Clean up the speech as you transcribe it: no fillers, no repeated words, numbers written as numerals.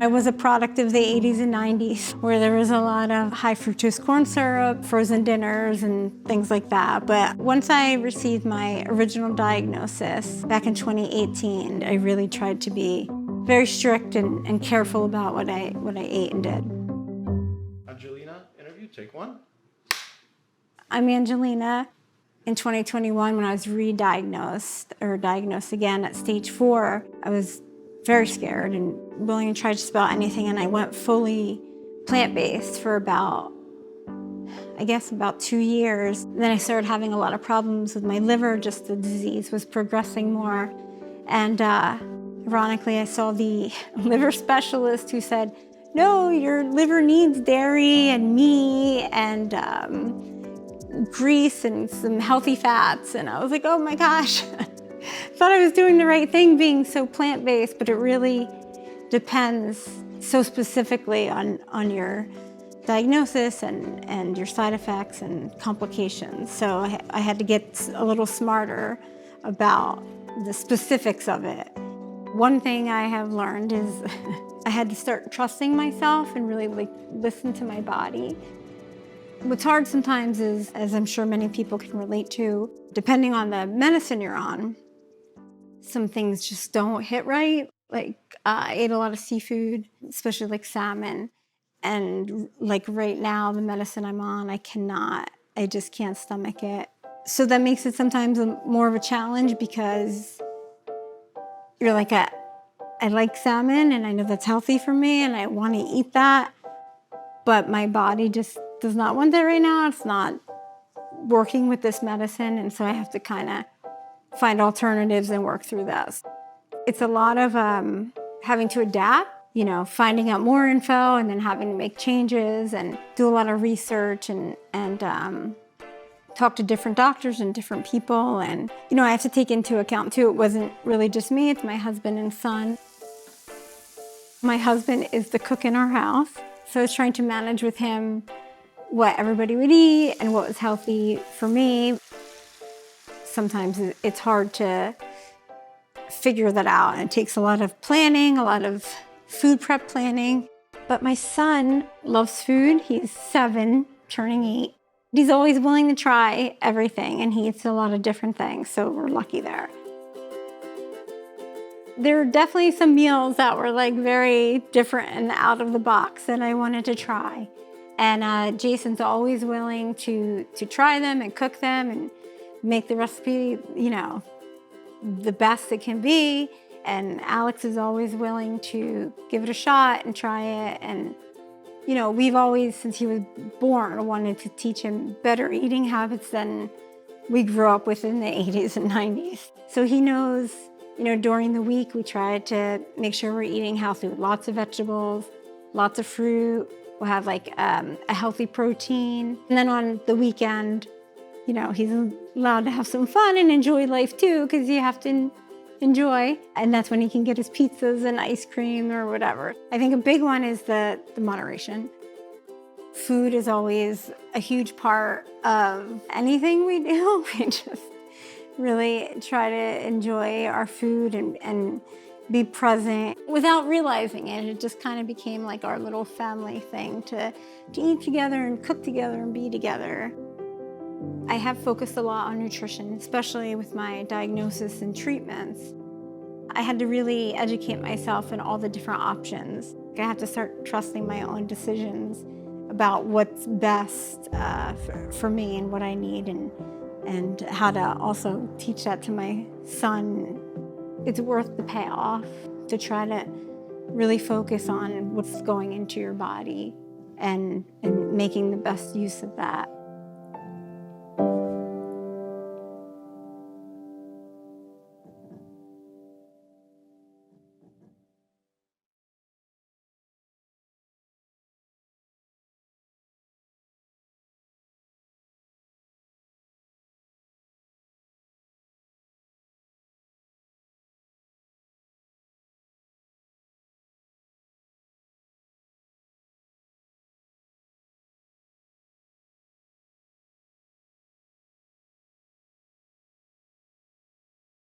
I was a product of the 80s and 90s, where there was a lot of high fructose corn syrup, frozen dinners, and things like that. But once I received my original diagnosis back in 2018, I really tried to be very strict and careful about what I ate and did. Angelina, interview, take one. I'm Angelina. In 2021, when I was diagnosed again at stage 4, I was very scared and willing to try just about anything, and I went fully plant-based for about 2 years. Then I started having a lot of problems with my liver, just the disease was progressing more. And ironically, I saw the liver specialist who said, no, your liver needs dairy and meat and grease and some healthy fats. And I was like, oh my gosh. Thought I was doing the right thing being so plant-based, but it really depends so specifically on your diagnosis and your side effects and complications. So I had to get a little smarter about the specifics of it. One thing I have learned is I had to start trusting myself and really listen to my body. What's hard sometimes is, as I'm sure many people can relate to, depending on the medicine you're on, some things just don't hit right. Like I ate a lot of seafood, especially like salmon. And like right now, the medicine I'm on, I just can't stomach it. So that makes it sometimes more of a challenge because you're like, I like salmon and I know that's healthy for me and I want to eat that, but my body just does not want that right now. It's not working with this medicine, and so I have to kind of find alternatives and work through those. It's a lot of having to adapt, finding out more info and then having to make changes and do a lot of research and talk to different doctors and different people. And, I have to take into account too, it wasn't really just me, it's my husband and son. My husband is the cook in our house, so I was trying to manage with him what everybody would eat and what was healthy for me. Sometimes it's hard to figure that out, and it takes a lot of planning, a lot of food prep planning. But my son loves food. He's 7, turning 8. He's always willing to try everything, and he eats a lot of different things, so we're lucky there. There are definitely some meals that were very different and out of the box that I wanted to try. And Jason's always willing to try them and cook them and make the recipe, the best it can be. And Alex is always willing to give it a shot and try it. And, we've always, since he was born, wanted to teach him better eating habits than we grew up with in the 80s and 90s. So he knows, during the week, we try to make sure we're eating healthy with lots of vegetables, lots of fruit. We'll have a healthy protein. And then on the weekend, he's allowed to have some fun and enjoy life too, because you have to enjoy. And that's when he can get his pizzas and ice cream or whatever. I think a big one is the moderation. Food is always a huge part of anything we do. We just really try to enjoy our food and be present without realizing it. It just kind of became like our little family thing to eat together and cook together and be together. I have focused a lot on nutrition, especially with my diagnosis and treatments. I had to really educate myself in all the different options. I have to start trusting my own decisions about what's best for me and what I need, and how to also teach that to my son. It's worth the payoff to try to really focus on what's going into your body and making the best use of that.